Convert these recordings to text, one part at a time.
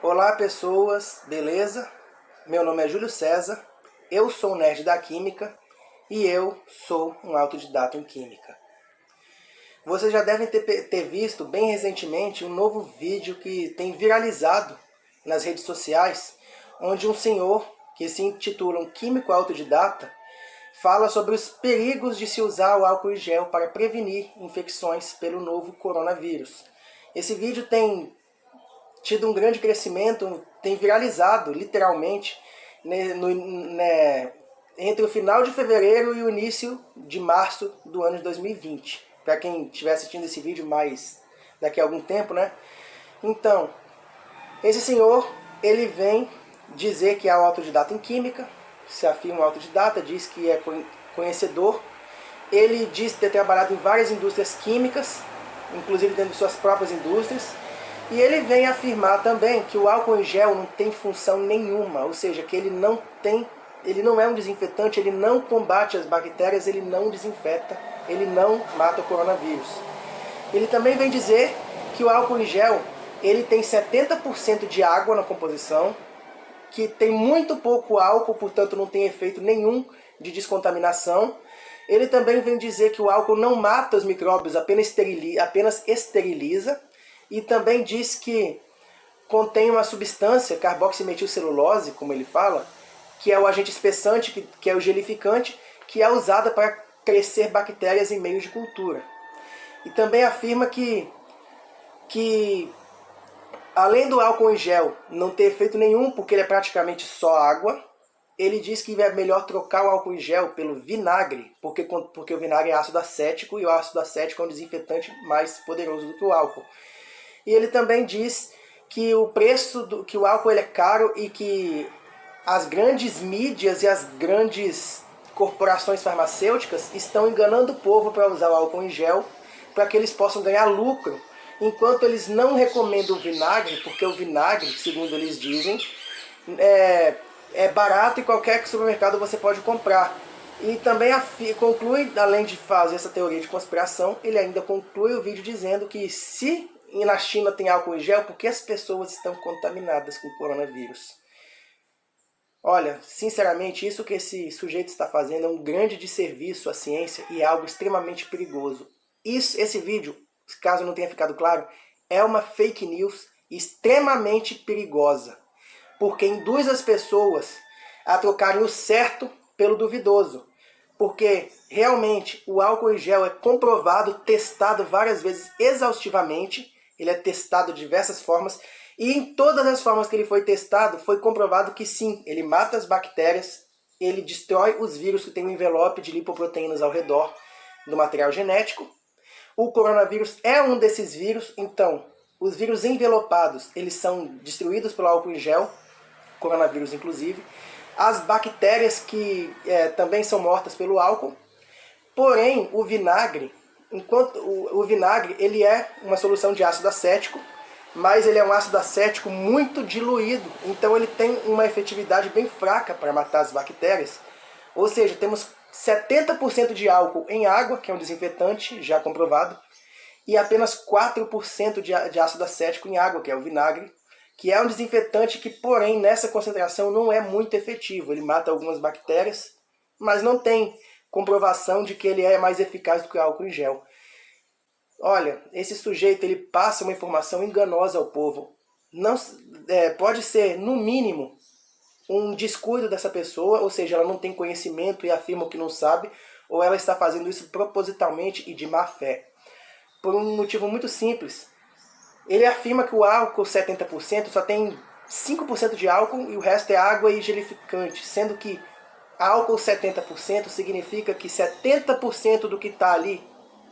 Olá pessoas, beleza? Meu nome é Júlio César, eu sou um nerd da Química e eu sou um autodidata em Química. Vocês já devem ter visto bem recentemente um novo vídeo que tem viralizado nas redes sociais, onde um senhor que se intitula um químico autodidata fala sobre os perigos de se usar o álcool em gel para prevenir infecções pelo novo coronavírus. Esse vídeo tem tido um grande crescimento, tem viralizado literalmente entre o final de fevereiro e o início de março do ano de 2020. Para quem estiver assistindo esse vídeo mais daqui a algum tempo, né? Então, esse senhor, ele vem dizer que é um autodidata em Química, se afirma um autodidata, diz que é conhecedor. Ele diz ter trabalhado em várias indústrias químicas, inclusive dentro de suas próprias indústrias. E ele vem afirmar também que o álcool em gel não tem função nenhuma, ou seja, que ele não é um desinfetante, ele não combate as bactérias, ele não desinfeta, ele não mata o coronavírus. Ele também vem dizer que o álcool em gel ele tem 70% de água na composição, que tem muito pouco álcool, portanto não tem efeito nenhum de descontaminação. Ele também vem dizer que o álcool não mata os micróbios, apenas esteriliza. E também diz que contém uma substância, carboximetilcelulose, como ele fala, que é o agente espessante, que é o gelificante, que é usada para crescer bactérias em meios de cultura. E também afirma que além do álcool em gel não ter efeito nenhum, porque ele é praticamente só água, ele diz que é melhor trocar o álcool em gel pelo vinagre, porque o vinagre é ácido acético, e o ácido acético é um desinfetante mais poderoso do que o álcool. E ele também diz que que o álcool ele é caro e que as grandes mídias e as grandes corporações farmacêuticas estão enganando o povo para usar o álcool em gel, para que eles possam ganhar lucro, enquanto eles não recomendam o vinagre, porque o vinagre, segundo eles dizem, é barato e qualquer supermercado você pode comprar. E também conclui, além de fazer essa teoria de conspiração, ele ainda conclui o vídeo dizendo que se na China tem álcool em gel, porque as pessoas estão contaminadas com o coronavírus. Olha, sinceramente, isso que esse sujeito está fazendo é um grande desserviço à ciência e é algo extremamente perigoso. Esse vídeo, caso não tenha ficado claro, é uma fake news extremamente perigosa, porque induz as pessoas a trocarem o certo pelo duvidoso. Porque realmente o álcool em gel é comprovado, testado várias vezes exaustivamente, ele é testado de diversas formas, e em todas as formas que ele foi testado, foi comprovado que sim, ele mata as bactérias, ele destrói os vírus que tem um envelope de lipoproteínas ao redor do material genético. O coronavírus é um desses vírus, então os vírus envelopados, eles são destruídos pelo álcool em gel, coronavírus inclusive. As bactérias que também são mortas pelo álcool. Porém, o vinagre, o vinagre ele é uma solução de ácido acético, mas ele é um ácido acético muito diluído, então ele tem uma efetividade bem fraca para matar as bactérias. Ou seja, temos 70% de álcool em água, que é um desinfetante já comprovado, e apenas 4% de ácido acético em água, que é o vinagre, que é um desinfetante que, porém, nessa concentração não é muito efetivo. Ele mata algumas bactérias, mas não tem comprovação de que ele é mais eficaz do que o álcool em gel. Olha, esse sujeito ele passa uma informação enganosa ao povo. Não, pode ser, no mínimo, um descuido dessa pessoa, ou seja, ela não tem conhecimento e afirma o que não sabe, ou ela está fazendo isso propositalmente e de má fé. Por um motivo muito simples. Ele afirma que o álcool 70% só tem 5% de álcool e o resto é água e gelificante, sendo que álcool 70% significa que 70% do que está ali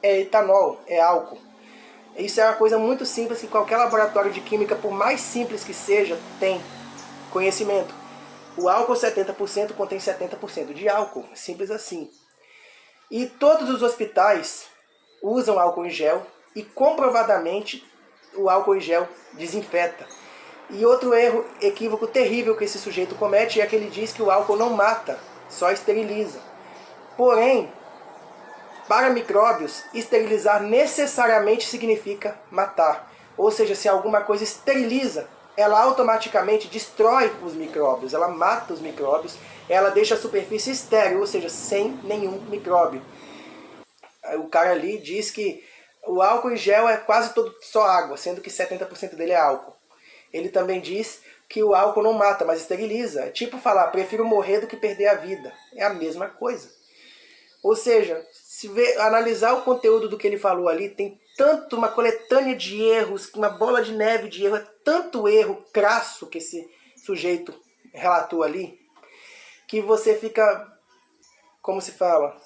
é etanol, é álcool. Isso é uma coisa muito simples que qualquer laboratório de química, por mais simples que seja, tem conhecimento. O álcool 70% contém 70% de álcool, simples assim. E todos os hospitais usam álcool em gel e comprovadamente o álcool em gel desinfeta. E outro equívoco terrível que esse sujeito comete é que ele diz que o álcool não mata, só esteriliza. Porém, para micróbios, esterilizar necessariamente significa matar. Ou seja, se alguma coisa esteriliza, ela automaticamente destrói os micróbios, ela mata os micróbios, ela deixa a superfície estéril, ou seja, sem nenhum micróbio. O cara ali diz que o álcool em gel é quase todo só água, sendo que 70% dele é álcool. Ele também diz que o álcool não mata, mas esteriliza. É tipo falar, prefiro morrer do que perder a vida. É a mesma coisa. Ou seja, se analisar o conteúdo do que ele falou ali, tem tanto uma coletânea de erros, uma bola de neve de erro, é tanto erro crasso que esse sujeito relatou ali, que você fica, como se fala,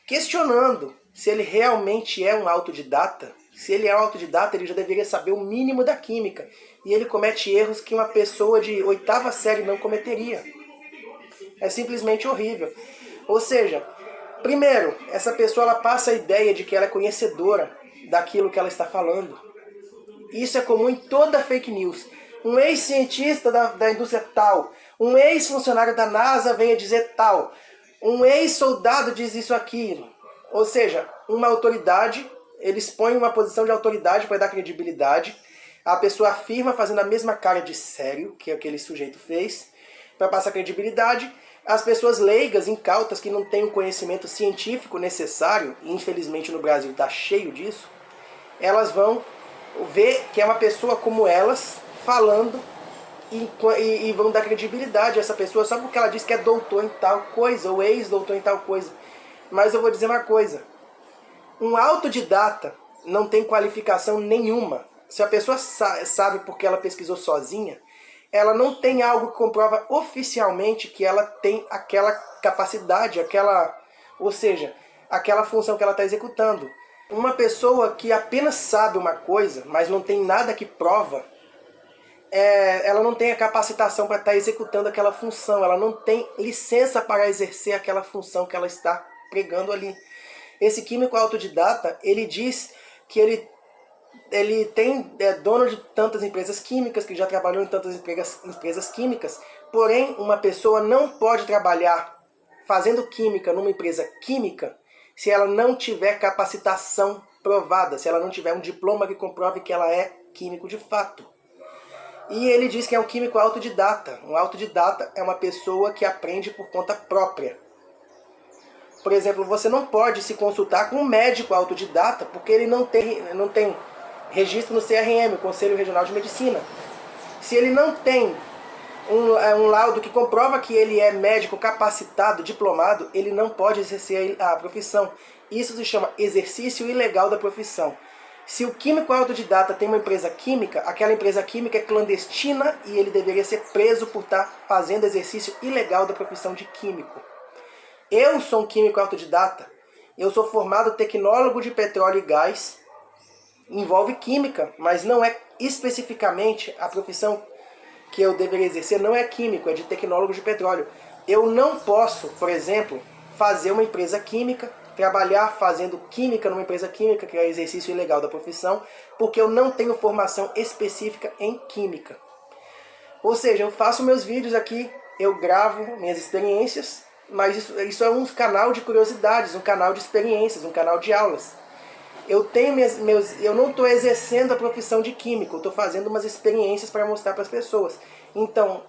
questionando se ele realmente é um autodidata. Se ele é um autodidata, ele já deveria saber o mínimo da química. E ele comete erros que uma pessoa de 8ª série não cometeria. É simplesmente horrível. Ou seja, primeiro, essa pessoa ela passa a ideia de que ela é conhecedora daquilo que ela está falando. Isso é comum em toda fake news. Um ex-cientista da indústria tal, um ex-funcionário da NASA vem a dizer tal, um ex-soldado diz isso aquilo. Ou seja, uma autoridade, eles põem uma posição de autoridade para dar credibilidade. A pessoa afirma fazendo a mesma cara de sério que aquele sujeito fez, para passar credibilidade. As pessoas leigas, incautas, que não têm o conhecimento científico necessário, e infelizmente no Brasil está cheio disso, elas vão ver que é uma pessoa como elas, falando, e vão dar credibilidade a essa pessoa só porque ela diz que é doutor em tal coisa, ou ex-doutor em tal coisa. Mas eu vou dizer uma coisa, um autodidata não tem qualificação nenhuma. Se a pessoa sabe porque ela pesquisou sozinha, ela não tem algo que comprova oficialmente que ela tem aquela capacidade, ou seja, aquela função que ela está executando. Uma pessoa que apenas sabe uma coisa, mas não tem nada que prova, ela não tem a capacitação para estar executando aquela função, ela não tem licença para exercer aquela função que ela está pregando ali. Esse químico autodidata, ele diz que ele é dono de tantas empresas químicas, que já trabalhou em tantas empresas químicas, porém uma pessoa não pode trabalhar fazendo química numa empresa química se ela não tiver capacitação provada, se ela não tiver um diploma que comprove que ela é químico de fato. E ele diz que é um químico autodidata. Um autodidata é uma pessoa que aprende por conta própria. Por exemplo, você não pode se consultar com um médico autodidata porque ele não tem registro no CRM, Conselho Regional de Medicina. Se ele não tem um laudo que comprova que ele é médico capacitado, diplomado, ele não pode exercer a profissão. Isso se chama exercício ilegal da profissão. Se o químico autodidata tem uma empresa química, aquela empresa química é clandestina e ele deveria ser preso por estar fazendo exercício ilegal da profissão de químico. Eu sou um químico autodidata. Eu sou formado tecnólogo de petróleo e gás. Envolve química, mas não é especificamente a profissão que eu deveria exercer, não é químico, é de tecnólogo de petróleo. Eu não posso, por exemplo, fazer uma empresa química, trabalhar fazendo química numa empresa química, que é exercício ilegal da profissão, porque eu não tenho formação específica em química. Ou seja, eu faço meus vídeos aqui, eu gravo minhas experiências, mas isso é um canal de curiosidades, um canal de experiências, um canal de aulas. Eu não estou exercendo a profissão de químico, eu estou fazendo umas experiências para mostrar para as pessoas. Então,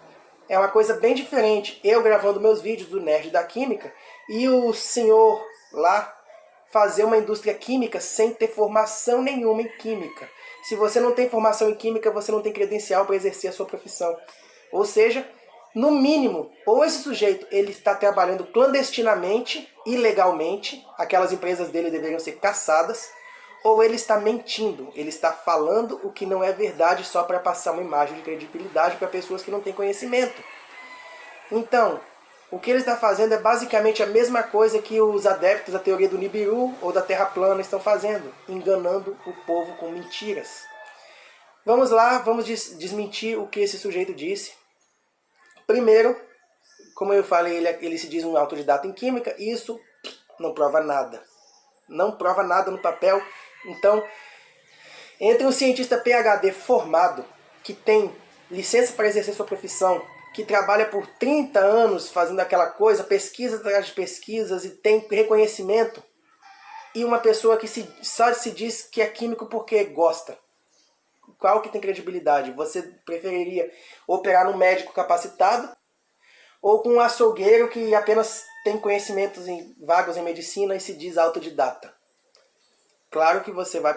é uma coisa bem diferente, eu gravando meus vídeos do Nerd da Química, e o senhor lá fazer uma indústria química sem ter formação nenhuma em química. Se você não tem formação em química, você não tem credencial para exercer a sua profissão. Ou seja, no mínimo, ou esse sujeito ele está trabalhando clandestinamente, ilegalmente, aquelas empresas dele deveriam ser caçadas, ou ele está mentindo, ele está falando o que não é verdade só para passar uma imagem de credibilidade para pessoas que não têm conhecimento. Então, o que ele está fazendo é basicamente a mesma coisa que os adeptos da teoria do Nibiru ou da Terra plana estão fazendo, enganando o povo com mentiras. Vamos lá, vamos desmentir o que esse sujeito disse. Primeiro, como eu falei, ele se diz um autodidata em química, isso não prova nada. Não prova nada no papel. Então, entre um cientista PhD formado, que tem licença para exercer sua profissão, que trabalha por 30 anos fazendo aquela coisa, pesquisa atrás de pesquisas e tem reconhecimento, e uma pessoa que só se diz que é químico porque gosta. qual que tem credibilidade? Você preferiria operar num médico capacitado ou com um açougueiro que apenas tem conhecimentos vagos em medicina e se diz autodidata? Claro que você vai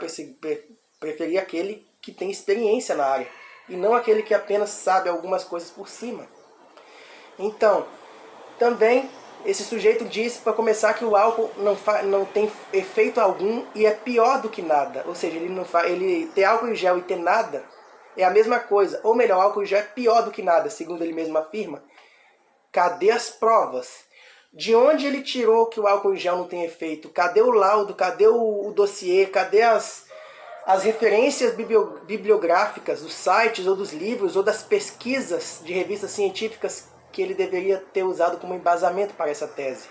preferir aquele que tem experiência na área e não aquele que apenas sabe algumas coisas por cima. Então, também esse sujeito disse, para começar, que o álcool não tem efeito algum e é pior do que nada. Ou seja, ele ter álcool em gel e ter nada é a mesma coisa. Ou melhor, o álcool em gel é pior do que nada, segundo ele mesmo afirma. Cadê as provas? De onde ele tirou que o álcool em gel não tem efeito? Cadê o laudo? Cadê o dossiê? Cadê as referências bibliográficas dos sites ou dos livros ou das pesquisas de revistas científicas que ele deveria ter usado como embasamento para essa tese?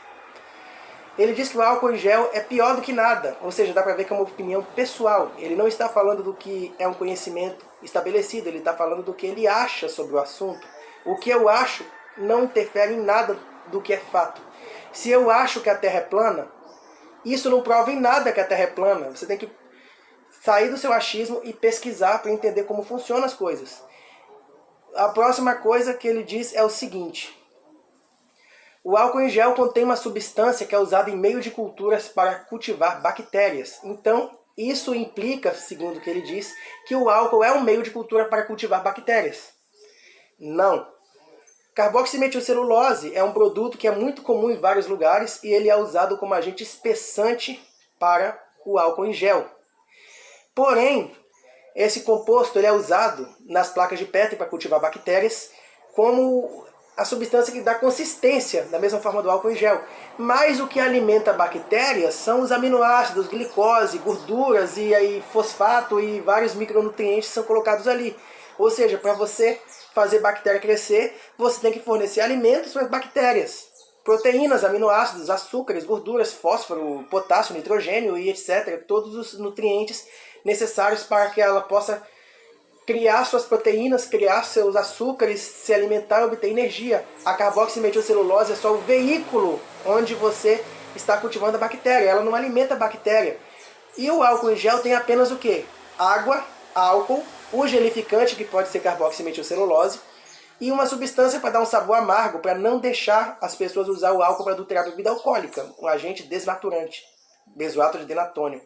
Ele diz que o álcool em gel é pior do que nada, ou seja, dá para ver que é uma opinião pessoal. Ele não está falando do que é um conhecimento estabelecido, ele está falando do que ele acha sobre o assunto. O que eu acho não interfere em nada do que é fato. Se eu acho que a Terra é plana, isso não prova em nada que a Terra é plana. Você tem que sair do seu achismo e pesquisar para entender como funcionam as coisas. A próxima coisa que ele diz é o seguinte: o álcool em gel contém uma substância que é usada em meio de culturas para cultivar bactérias. Então, isso implica, segundo o que ele diz, que o álcool é um meio de cultura para cultivar bactérias. Não. Carboximetilcelulose é um produto que é muito comum em vários lugares e ele é usado como agente espessante para o álcool em gel. Porém, esse composto ele é usado nas placas de Petri para cultivar bactérias como a substância que dá consistência, da mesma forma do álcool em gel. Mas o que alimenta bactérias são os aminoácidos, glicose, gorduras e aí fosfato e vários micronutrientes são colocados ali. Ou seja, para você fazer bactéria crescer, você tem que fornecer alimentos para as bactérias. Proteínas, aminoácidos, açúcares, gorduras, fósforo, potássio, nitrogênio e etc. Todos os nutrientes necessários para que ela possa criar suas proteínas, criar seus açúcares, se alimentar e obter energia. A carboximetilcelulose é só o veículo onde você está cultivando a bactéria. Ela não alimenta a bactéria. E o álcool em gel tem apenas o quê? Água, álcool, o gelificante, que pode ser carboximetilcelulose, e uma substância para dar um sabor amargo, para não deixar as pessoas usar o álcool para adulterar a bebida alcoólica, um agente desnaturante, benzoato de denatônio.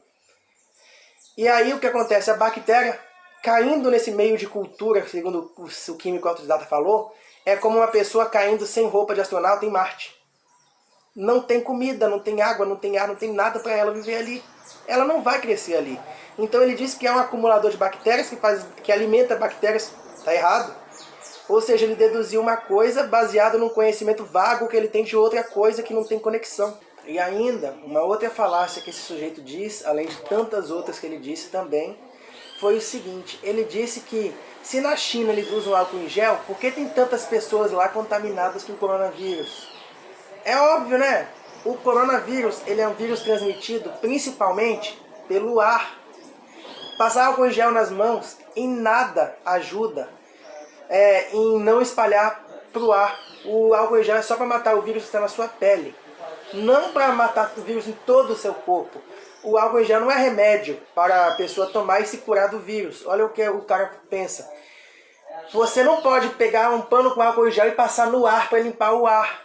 E aí o que acontece? A bactéria, caindo nesse meio de cultura, segundo o químico autodidata falou, é como uma pessoa caindo sem roupa de astronauta em Marte. Não tem comida, não tem água, não tem ar, não tem nada para ela viver ali. Ela não vai crescer ali. Então ele diz que é um acumulador de bactérias que alimenta bactérias. Está errado. Ou seja, ele deduziu uma coisa baseado num conhecimento vago que ele tem de outra coisa que não tem conexão. E ainda, uma outra falácia que esse sujeito diz, além de tantas outras que ele disse também, foi o seguinte: ele disse que se na China eles usam álcool em gel, por que tem tantas pessoas lá contaminadas com coronavírus? É óbvio, né? O coronavírus ele é um vírus transmitido principalmente pelo ar. Passar álcool em gel nas mãos em nada ajuda em não espalhar para o ar. O álcool em gel é só para matar o vírus que está na sua pele, não para matar o vírus em todo o seu corpo. O álcool em gel não é remédio para a pessoa tomar e se curar do vírus. Olha o que o cara pensa. Você não pode pegar um pano com álcool em gel e passar no ar para limpar o ar.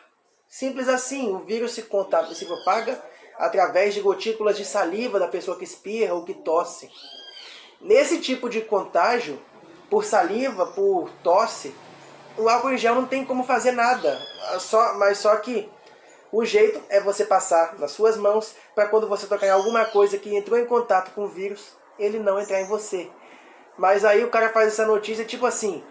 Simples assim. O vírus se propaga através de gotículas de saliva da pessoa que espirra ou que tosse. Nesse tipo de contágio, por saliva, por tosse, o álcool em gel não tem como fazer nada. Mas só que o jeito é você passar nas suas mãos para quando você tocar em alguma coisa que entrou em contato com o vírus, ele não entrar em você. Mas aí o cara faz essa notícia tipo assim,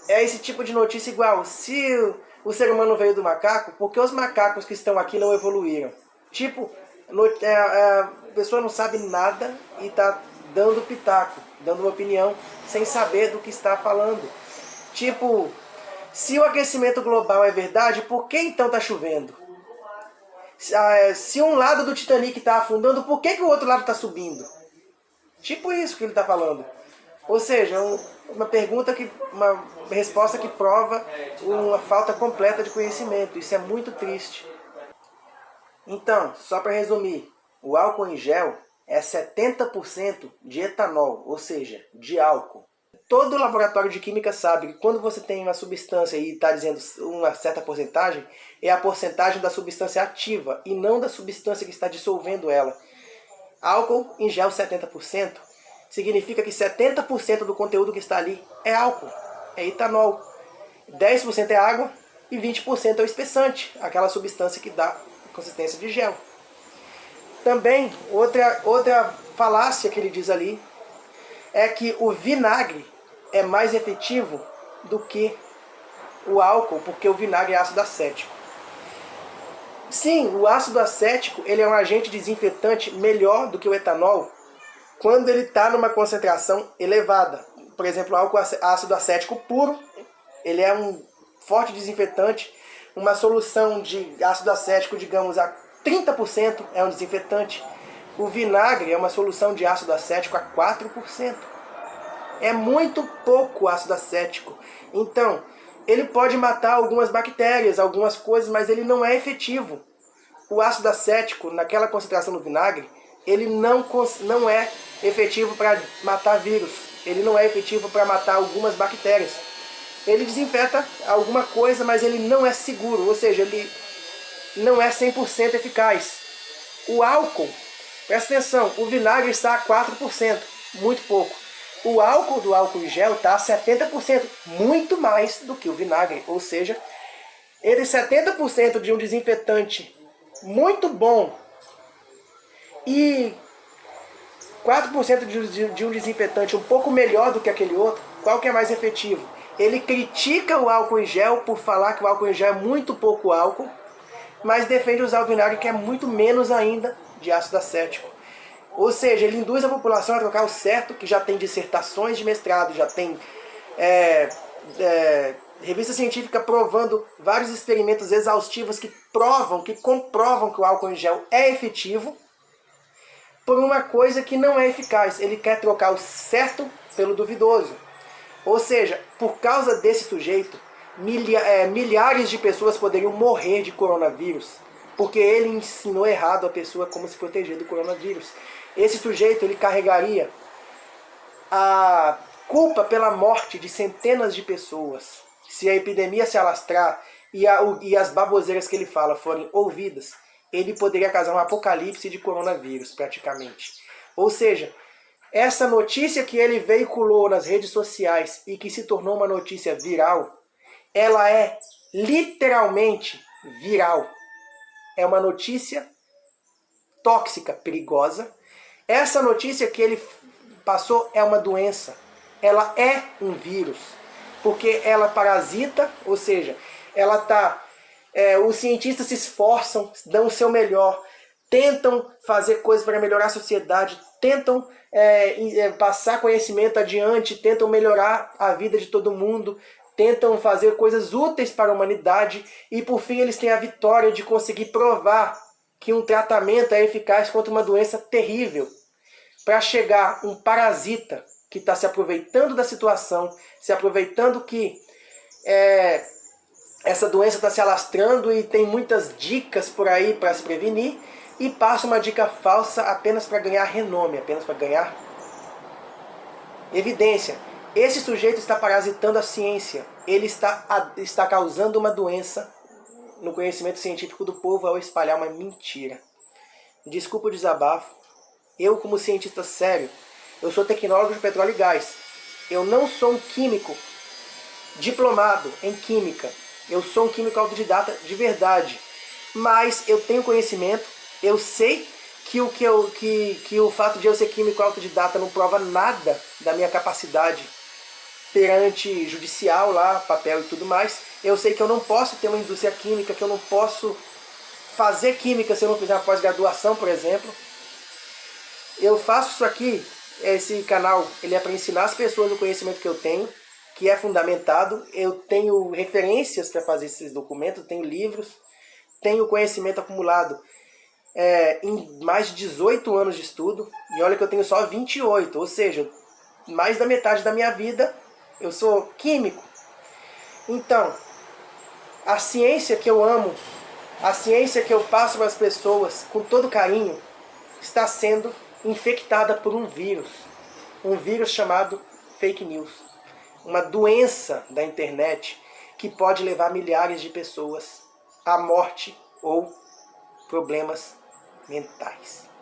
é esse tipo de notícia igual: se o ser humano veio do macaco, por que os macacos que estão aqui não evoluíram? Tipo, a pessoa não sabe nada e está dando pitaco, dando uma opinião sem saber do que está falando. Tipo, se o aquecimento global é verdade, por que então está chovendo? Se um lado do Titanic está afundando, por que o outro lado está subindo? Tipo isso que ele está falando. Ou seja, uma resposta que prova uma falta completa de conhecimento. Isso é muito triste. Então, só para resumir, o álcool em gel é 70% de etanol, ou seja, de álcool. Todo laboratório de química sabe que quando você tem uma substância e está dizendo uma certa porcentagem, é a porcentagem da substância ativa e não da substância que está dissolvendo ela. Álcool em gel 70% significa que 70% do conteúdo que está ali é álcool, é etanol. 10% é água e 20% é o espessante, aquela substância que dá consistência de gel. Também, outra falácia que ele diz ali é que o vinagre é mais efetivo do que o álcool, porque o vinagre é ácido acético. Sim, o ácido acético ele é um agente desinfetante melhor do que o etanol quando ele está numa concentração elevada. Por exemplo, o álcool ácido acético puro, ele é um forte desinfetante. Uma solução de ácido acético, digamos, a 30% é um desinfetante. O vinagre é uma solução de ácido acético a 4%. É muito pouco ácido acético. Então, ele pode matar algumas bactérias, algumas coisas, mas ele não é efetivo. O ácido acético, naquela concentração no vinagre, ele não é efetivo para matar vírus. Ele não é efetivo para matar algumas bactérias. Ele desinfeta alguma coisa, mas ele não é seguro, ou seja, ele não é 100% eficaz. O álcool, presta atenção, o vinagre está a 4%, muito pouco. O álcool do álcool em gel está a 70%, muito mais do que o vinagre. Ou seja, entre 70% de um desinfetante muito bom e 4% de um desinfetante um pouco melhor do que aquele outro, qual que é mais efetivo? Ele critica o álcool em gel por falar que o álcool em gel é muito pouco álcool, mas defende usar o vinagre que é muito menos ainda de ácido acético. Ou seja, ele induz a população a trocar o certo, que já tem dissertações de mestrado, já tem revista científica provando vários experimentos exaustivos que comprovam que o álcool em gel é efetivo, por uma coisa que não é eficaz. Ele quer trocar o certo pelo duvidoso. Ou seja, por causa desse sujeito, milhares de pessoas poderiam morrer de coronavírus, porque ele ensinou errado a pessoa como se proteger do coronavírus. Esse sujeito ele carregaria a culpa pela morte de centenas de pessoas. Se a epidemia se alastrar e as baboseiras que ele fala forem ouvidas, ele poderia causar um apocalipse de coronavírus, praticamente. Ou seja, essa notícia que ele veiculou nas redes sociais e que se tornou uma notícia viral, ela é literalmente viral. É uma notícia tóxica, perigosa. Essa notícia que ele passou é uma doença. Ela é um vírus. Porque ela parasita, ou seja, ela está... os cientistas se esforçam, dão o seu melhor, tentam fazer coisas para melhorar a sociedade, tentam passar conhecimento adiante, tentam melhorar a vida de todo mundo, tentam fazer coisas úteis para a humanidade e por fim eles têm a vitória de conseguir provar que um tratamento é eficaz contra uma doença terrível. Para chegar um parasita que está se aproveitando da situação, se aproveitando que essa doença está se alastrando e tem muitas dicas por aí para se prevenir, e passa uma dica falsa apenas para ganhar renome, apenas para ganhar evidência. Esse sujeito está parasitando a ciência. Ele está causando uma doença no conhecimento científico do povo ao espalhar uma mentira. Desculpa o desabafo. Eu, como cientista sério, eu sou tecnólogo de petróleo e gás. Eu não sou um químico diplomado em química. Eu sou um químico autodidata de verdade. Mas eu tenho conhecimento. Eu sei que o fato de eu ser químico autodidata não prova nada da minha capacidade perante judicial, lá, papel e tudo mais. Eu sei que eu não posso ter uma indústria química, que eu não posso fazer química se eu não fizer uma pós-graduação, por exemplo. Eu faço isso aqui, esse canal, ele é para ensinar as pessoas o conhecimento que eu tenho, que é fundamentado. Eu tenho referências para fazer esses documentos, tenho livros, tenho conhecimento acumulado em mais de 18 anos de estudo, e olha que eu tenho só 28, ou seja, mais da metade da minha vida eu sou químico. Então, a ciência que eu amo, a ciência que eu passo para as pessoas com todo carinho, está sendo infectada por um vírus chamado fake news. uma doença da internet que pode levar milhares de pessoas à morte ou problemas mentais.